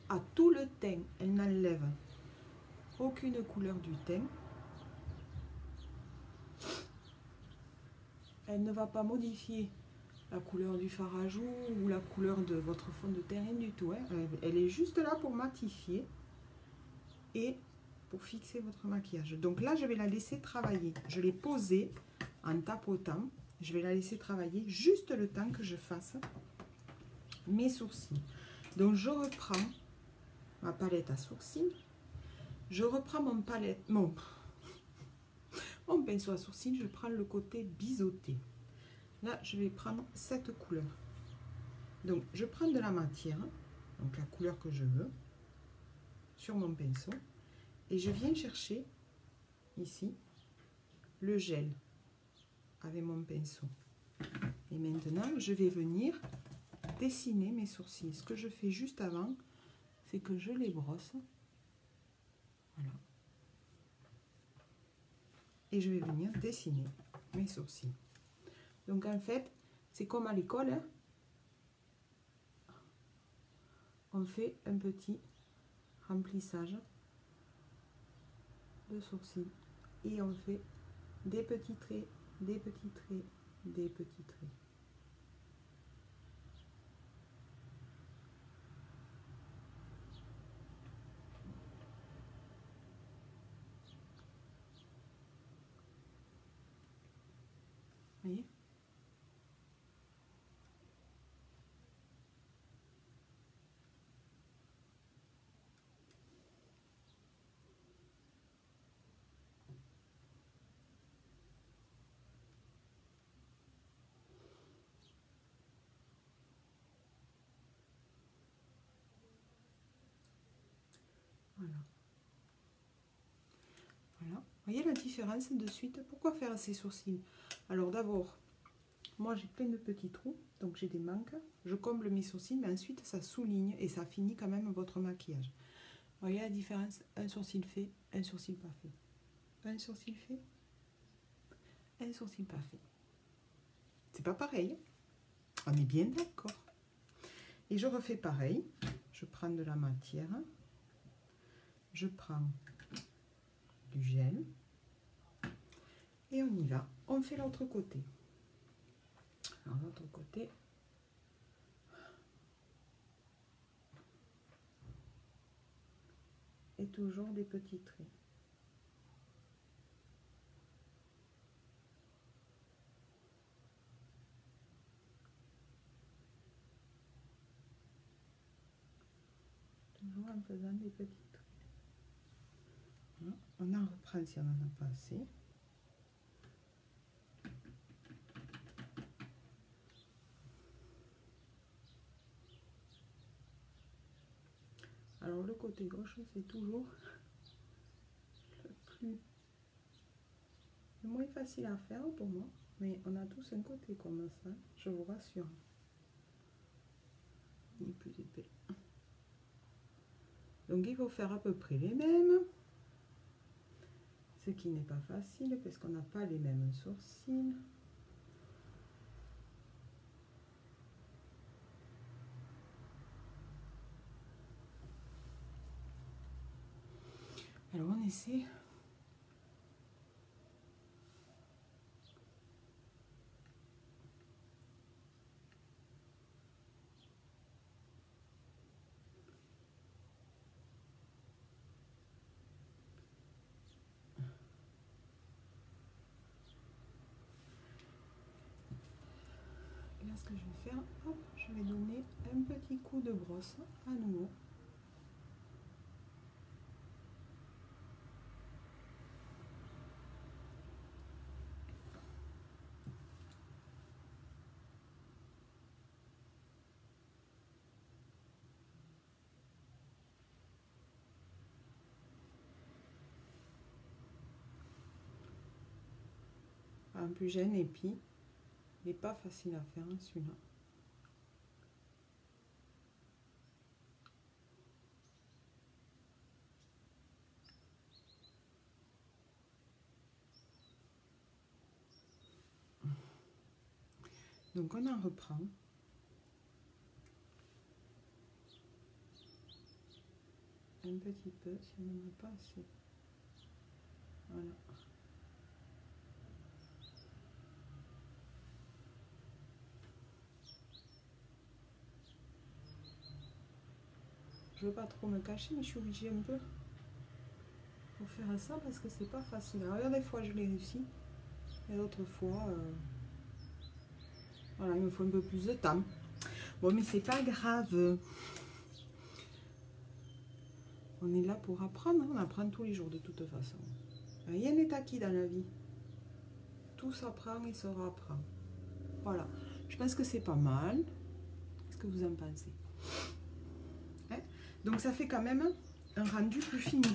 Speaker 1: à tout le teint. Elle n'enlève aucune couleur du teint. Elle ne va pas modifier la couleur du fard à joue ou la couleur de votre fond de teint, rien du tout. Hein. Elle est juste là pour matifier et pour fixer votre maquillage. Donc là, je vais la laisser travailler. Je l'ai posée en tapotant. Je vais la laisser travailler juste le temps que je fasse mes sourcils. Donc je reprends ma palette à sourcils. Je reprends mon pinceau à sourcils. Je prends le côté biseauté. Là, je vais prendre cette couleur. Donc, je prends de la matière, donc la couleur que je veux, sur mon pinceau. Et je viens chercher, ici, le gel avec mon pinceau. Et maintenant, je vais venir dessiner mes sourcils. Ce que je fais juste avant, c'est que je les brosse. Voilà. et je vais venir dessiner mes sourcils. Donc en fait, c'est comme à l'école, hein. On fait un petit remplissage de sourcils et on fait des petits traits, des petits traits, des petits traits. Vous voyez? Voilà. Voilà. Vous voyez la différence de suite? Pourquoi faire ces sourcils? Alors d'abord, moi j'ai plein de petits trous, donc j'ai des manques. Je comble mes sourcils, mais ensuite ça souligne et ça finit quand même votre maquillage. Vous voyez la différence? Un sourcil fait, un sourcil pas fait. Un sourcil fait, un sourcil pas fait. C'est pas pareil. On est bien d'accord. Et je refais pareil. Je prends de la matière. Je prends du gel. Et on y va. On fait l'autre côté. Alors l'autre côté. Et toujours des petits traits. Toujours en faisant des petits traits. Voilà. On en reprend si on n'en a pas assez. Alors le côté gauche, c'est toujours le moins facile à faire pour moi, mais on a tous un côté comme ça, je vous rassure. Il est plus épais. Donc il faut faire à peu près les mêmes, ce qui n'est pas facile parce qu'on n'a pas les mêmes sourcils. Alors on essaie. Et là ce que je vais faire, hop, je vais donner un petit coup de brosse à nouveau. En plus j'ai un épi, il n'est pas facile à faire celui-là. Donc on en reprend. Un petit peu si on n'en a pas assez. Voilà. Je veux pas trop me cacher, mais je suis obligée un peu pour faire ça parce que c'est pas facile. Alors, des fois je l'ai réussi, et d'autres fois, voilà, il me faut un peu plus de temps. Bon, mais c'est pas grave. On est là pour apprendre, on apprend tous les jours de toute façon. Rien n'est acquis dans la vie. Tout s'apprend et se réapprend. Voilà, je pense que c'est pas mal. Qu'est-ce que vous en pensez? Hein? Donc ça fait quand même un rendu plus fini.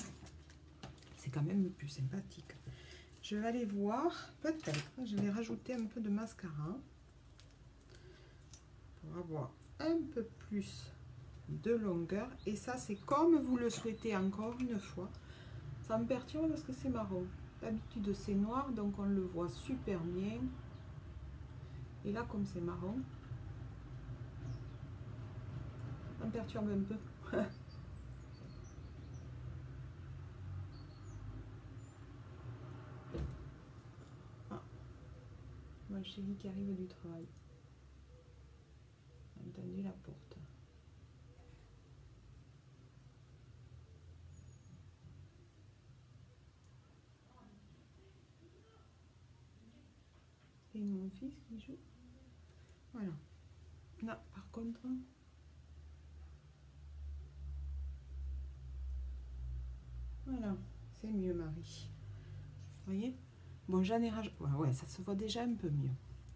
Speaker 1: C'est quand même plus sympathique. Je vais aller voir, peut-être, je vais rajouter un peu de mascara pour avoir un peu plus de longueur. Et ça, c'est comme vous le souhaitez encore une fois. Ça me perturbe parce que c'est marron. D'habitude c'est noir, donc on le voit super bien. Et là, comme c'est marron, ça me perturbe un peu. Ah, ma chérie qui arrive du travail. J'ai entendu la porte. Et mon fils qui joue. Voilà. Là, par contre, voilà, c'est mieux, Marie. Vous voyez? Bon, j'en ai rajouté. Ouais, ça se voit déjà un peu mieux.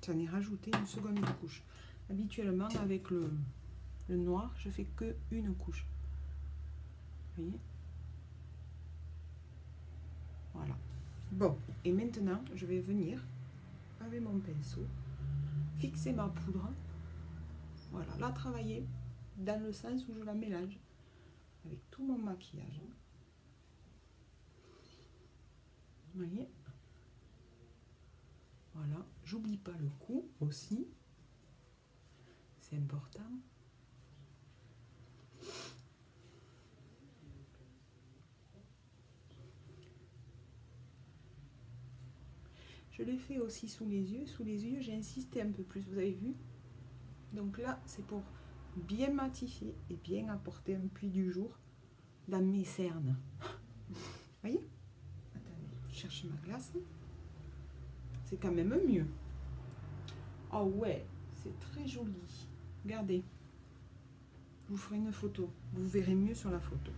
Speaker 1: J'en ai rajouté une seconde couche. Habituellement, avec le noir, je fais que une couche. Vous voyez? Voilà. Bon, et maintenant, je vais venir avec mon pinceau fixer ma poudre. Voilà, la travailler dans le sens où je la mélange avec tout mon maquillage. Vous voyez? Voilà, j'oublie pas le cou aussi. C'est important. Je l'ai fait aussi sous les yeux. Sous les yeux, j'ai insisté un peu plus, vous avez vu? Donc là, c'est pour bien matifier et bien apporter un pli du jour dans mes cernes. Vous voyez? Attendez, je cherche ma glace. C'est quand même mieux. Oh ouais, c'est très joli. Regardez. Je vous ferai une photo. Vous verrez mieux sur la photo.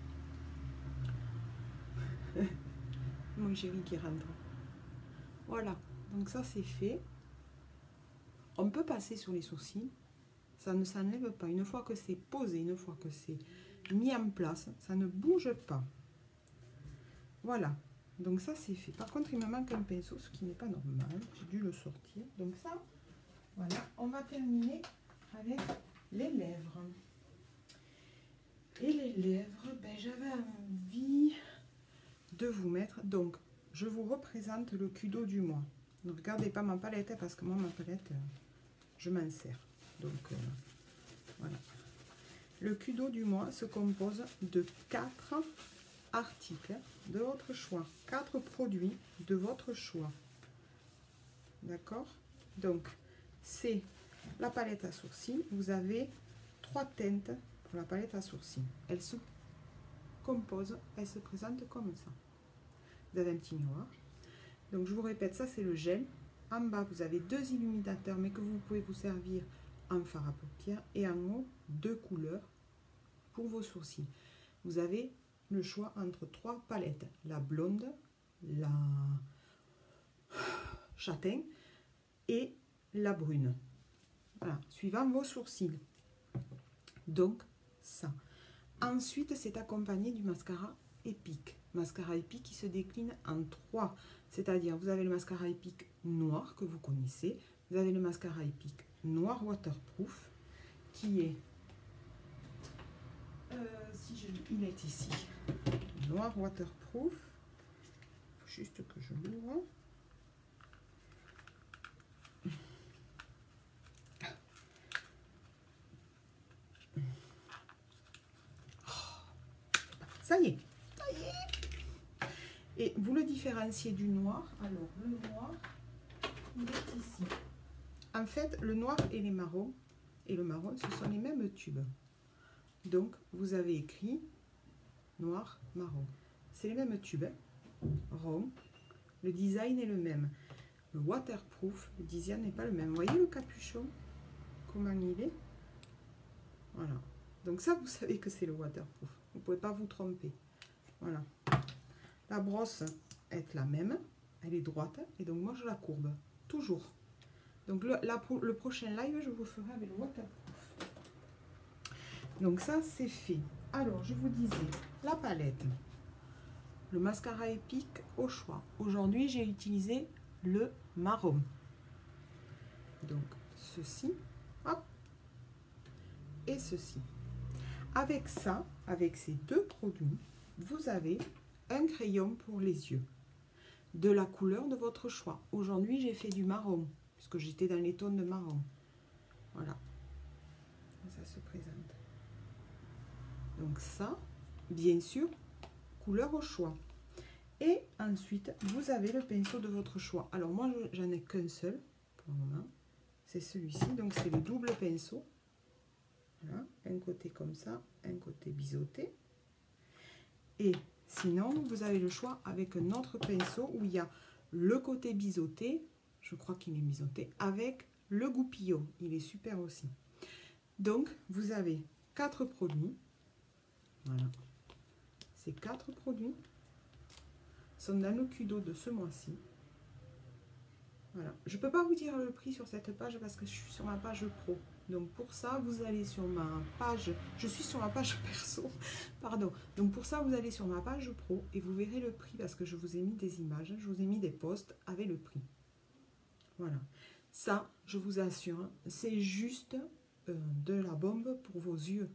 Speaker 1: Mon chéri qui rentre. Voilà, donc ça c'est fait. On peut passer sur les sourcils. Ça ne s'enlève pas. Une fois que c'est posé, une fois que c'est mis en place, ça ne bouge pas. Voilà, donc ça c'est fait. Par contre, il me manque un pinceau, ce qui n'est pas normal. J'ai dû le sortir. Donc ça, voilà, on va terminer avec les lèvres. Et les lèvres, ben, j'avais envie de vous mettre. Donc, je vous représente le Kudo du mois. Ne regardez pas ma palette, parce que moi, ma palette, je m'en sers. Donc, voilà. Le Kudo du mois se compose de 4 articles de votre choix. 4 produits de votre choix. D'accord? Donc, c'est la palette à sourcils. Vous avez 3 teintes pour la palette à sourcils. Elle se compose, elle se présente comme ça. Vous avez un petit miroir. Donc, je vous répète, ça c'est le gel. En bas, vous avez 2 illuminateurs, mais que vous pouvez vous servir en fard à paupières. Et en haut, 2 couleurs pour vos sourcils. Vous avez le choix entre 3 palettes. La blonde, la châtain et la brune. Voilà, suivant vos sourcils. Donc, ça. Ensuite, c'est accompagné du mascara épique. Mascara épique qui se décline en 3. C'est-à-dire, vous avez le mascara épique noir que vous connaissez. Vous avez le mascara épique noir waterproof qui est... il est ici. Noir waterproof. Il faut juste que je l'ouvre. Ça y est. Ça y est. Et vous le différenciez du noir. Alors, le noir, il est ici. En fait, le noir et les marrons, et le marron, ce sont les mêmes tubes. Donc, vous avez écrit noir, marron. C'est les mêmes tubes, rond. Le design est le même. Le waterproof, le design n'est pas le même. Vous voyez le capuchon? Comment il est? Voilà. Donc ça, vous savez que c'est le waterproof. Vous ne pouvez pas vous tromper. Voilà. La brosse est la même. Elle est droite. Et donc, moi, je la courbe. Toujours. Donc, le prochain live, je vous ferai avec le waterproof. Donc, ça, c'est fait. Alors, je vous disais, la palette. Le mascara épique au choix. Aujourd'hui, j'ai utilisé le marron. Donc, ceci. Hop. Et ceci. Avec ça, avec ces 2 produits, vous avez un crayon pour les yeux. de la couleur de votre choix. Aujourd'hui, j'ai fait du marron, puisque j'étais dans les tons de marron. Voilà. Ça se présente. Donc ça, bien sûr, couleur au choix. Et ensuite, vous avez le pinceau de votre choix. Alors moi, j'en ai qu'un seul pour le moment. C'est celui-ci. Donc c'est le double pinceau. Voilà, un côté comme ça, un côté biseauté. Et sinon, vous avez le choix avec un autre pinceau où il y a le côté biseauté, je crois qu'il est biseauté, avec le goupillon. Il est super aussi. Donc, vous avez 4 produits. Voilà. Ces 4 produits sont dans le Kudo de ce mois-ci. Voilà. Je ne peux pas vous dire le prix sur cette page parce que je suis sur ma page pro. Donc pour ça, vous allez sur ma page, je suis sur ma page perso, pardon. Donc pour ça, vous allez sur ma page pro et vous verrez le prix parce que je vous ai mis des images, je vous ai mis des posts avec le prix. Voilà. Ça, je vous assure, c'est juste de la bombe pour vos yeux.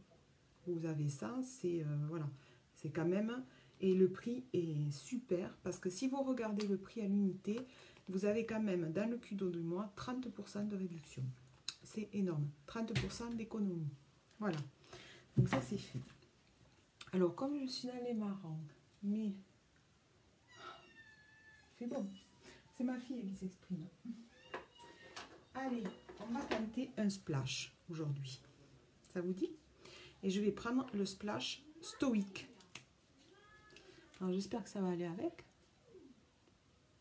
Speaker 1: Vous avez ça, c'est voilà, c'est quand même, et le prix est super parce que si vous regardez le prix à l'unité, vous avez quand même dans le Kudo du mois 30% de réduction. C'est énorme, 30% d'économie. Voilà, donc ça c'est fait. Alors comme je suis dans les marrons, mais c'est bon, c'est ma fille qui s'exprime. Allez, on va tenter un splash aujourd'hui. Ça vous dit? Et je vais prendre le splash stoïque. Alors j'espère que ça va aller avec.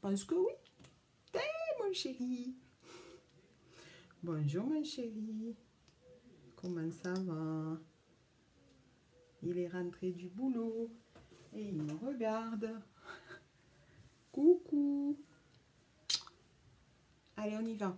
Speaker 1: Parce que oui. Hey, mon chéri. Bonjour mon chéri. Comment ça va? Il est rentré du boulot et il me regarde. Coucou. Allez, on y va.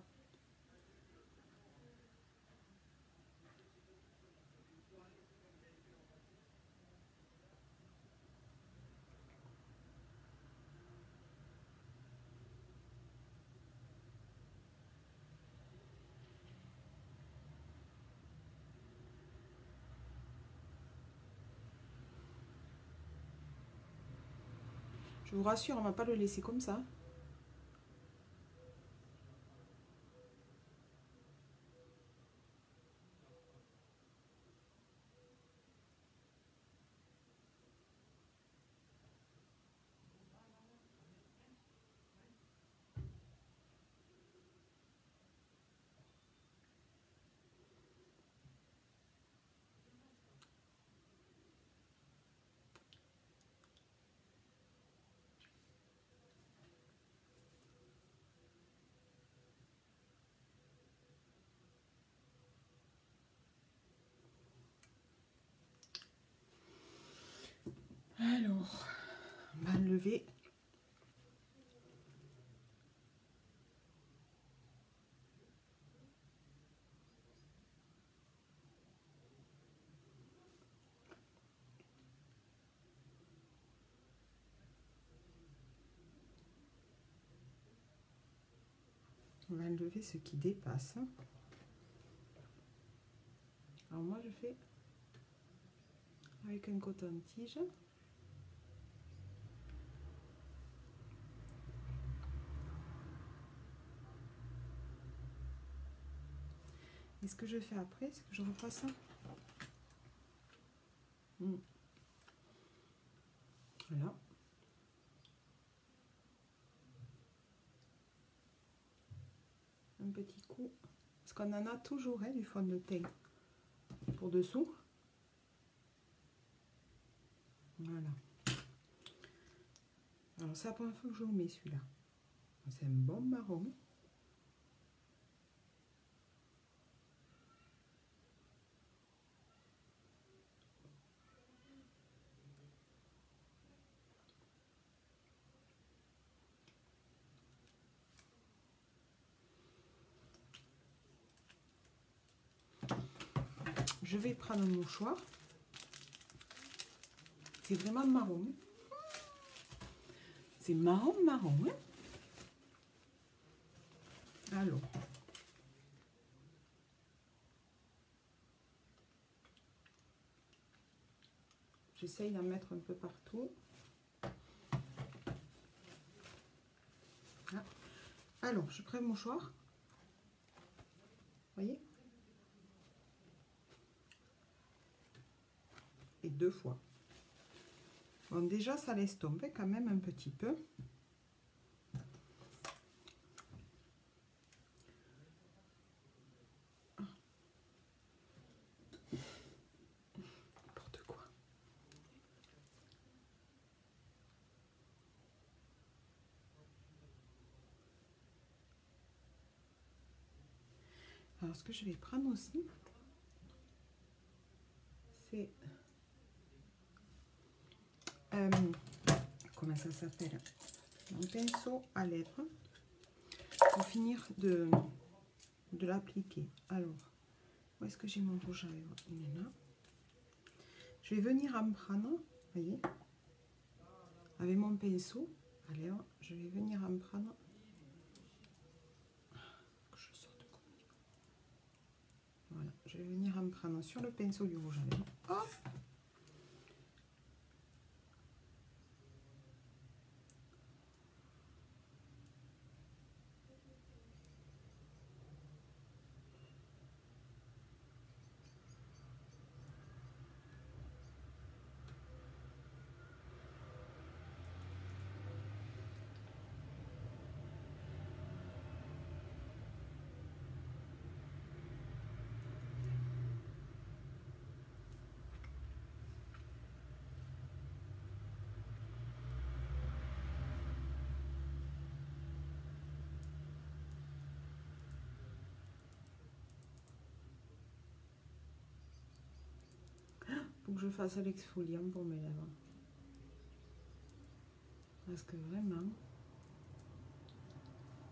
Speaker 1: Je vous rassure, on ne va pas le laisser comme ça. Alors, on va enlever. On va enlever ce qui dépasse. Alors moi je fais avec un coton-tige. Et ce que je fais après, c'est que je repasse ça. Voilà. Un petit coup. Parce qu'on en a toujours du fond de teint pour dessous. Voilà. Alors c'est la première fois que je le mets celui-là. C'est un bon marron. Je vais prendre un mouchoir. C'est vraiment marron. C'est marron. Hein. Alors. J'essaye d'en mettre un peu partout. Alors, je prends mon mouchoir. Vous voyez? Et 2 fois. Bon, déjà, ça laisse tomber quand même un petit peu. N'importe quoi. Alors, ce que je vais prendre aussi, c'est... comment ça s'appelle? Un pinceau à lèvres pour finir de l'appliquer. Alors, où est-ce que j'ai mon rouge à lèvres? Il est là. Je vais venir en prendre, vous voyez, avec mon pinceau à lèvres, je vais venir en prendre. Voilà, je vais venir en prendre sur le pinceau du rouge à lèvres. Hop. Faut que je fasse l'exfoliant pour mes lèvres. Parce que vraiment,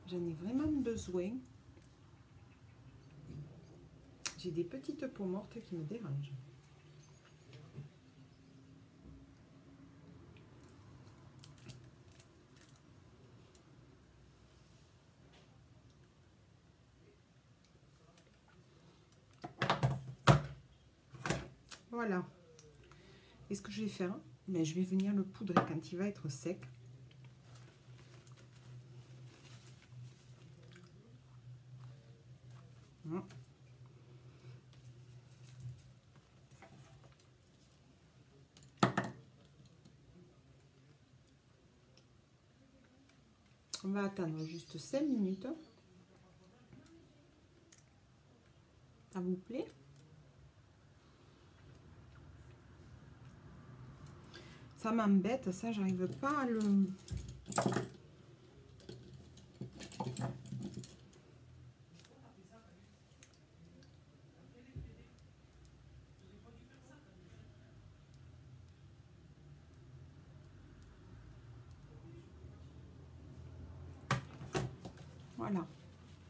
Speaker 1: j'en ai vraiment besoin. J'ai des petites peaux mortes qui me dérangent. Voilà. Et ce que je vais faire, ben, je vais venir le poudrer quand il va être sec. Voilà. On va attendre juste 5 minutes. Ça vous plaît? Ça m'embête, ça, j'arrive pas à le... Voilà.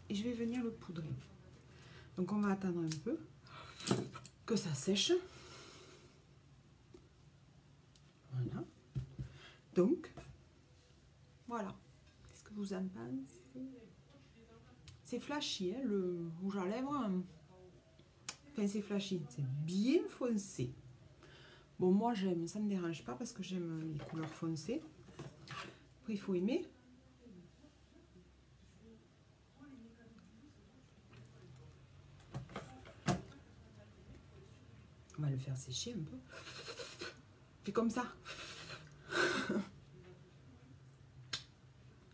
Speaker 1: Et je vais venir le poudrer. Donc on va attendre un peu que ça sèche. Voilà. Donc, voilà. Qu'est-ce que vous en pensez? C'est flashy, hein, le rouge à lèvres. Enfin, c'est flashy. C'est bien foncé. Bon, moi, j'aime. Ça ne me dérange pas parce que j'aime les couleurs foncées. Après, il faut aimer. On va le faire sécher un peu. Puis comme ça.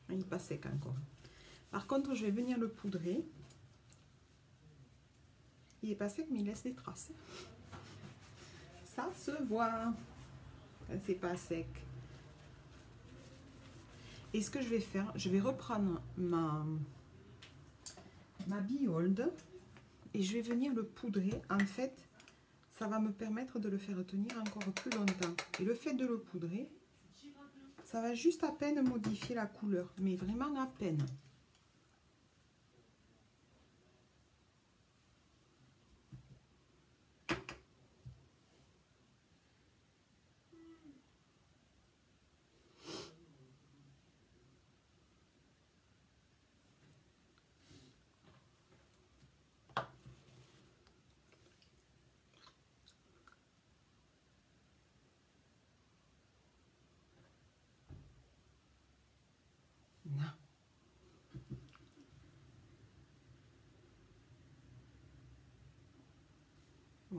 Speaker 1: Il n'est pas sec encore. Par contre, je vais venir le poudrer. Il n'est pas sec, mais il laisse des traces. Ça se voit. C'est pas sec. Et ce que je vais faire, je vais reprendre ma Behold et je vais venir le poudrer. En fait, ça va me permettre de le faire tenir encore plus longtemps. Et le fait de le poudrer, ça va juste à peine modifier la couleur, mais vraiment à peine.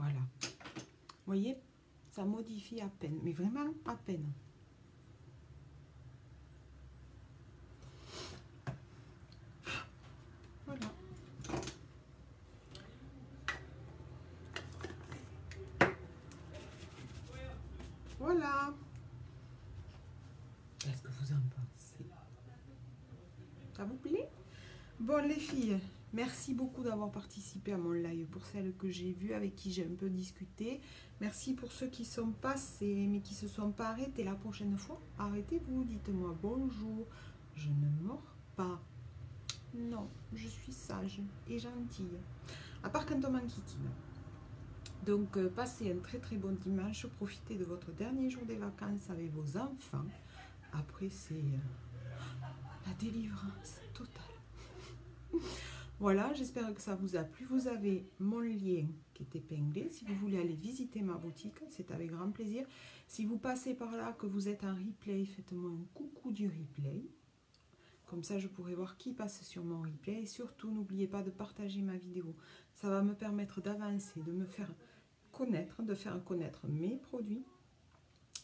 Speaker 1: Voilà. Vous voyez, ça modifie à peine, mais vraiment à peine. Voilà. Voilà. Qu'est-ce que vous en pensez? Ça vous plaît? Bon les filles, merci beaucoup d'avoir participé à mon live. Pour celles que j'ai vues, avec qui j'ai un peu discuté. Merci pour ceux qui sont passés, mais qui ne se sont pas arrêtés. La prochaine fois, arrêtez-vous, dites-moi bonjour. Je ne mords pas. Non, je suis sage et gentille. À part quand on m'enquiquine. Donc, passez un très très bon dimanche. Profitez de votre dernier jour des vacances avec vos enfants. Après, c'est la délivrance totale. Voilà, j'espère que ça vous a plu. Vous avez mon lien qui est épinglé. Si vous voulez aller visiter ma boutique, c'est avec grand plaisir. Si vous passez par là, que vous êtes en replay, faites-moi un coucou du replay. Comme ça, je pourrai voir qui passe sur mon replay. Et surtout, n'oubliez pas de partager ma vidéo. Ça va me permettre d'avancer, de me faire connaître, de faire connaître mes produits.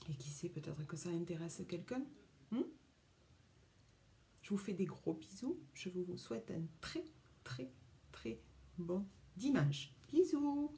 Speaker 1: Et qui sait, peut-être que ça intéresse quelqu'un. Je vous fais des gros bisous. Je vous souhaite un très, très, très bon dimanche. Bisous!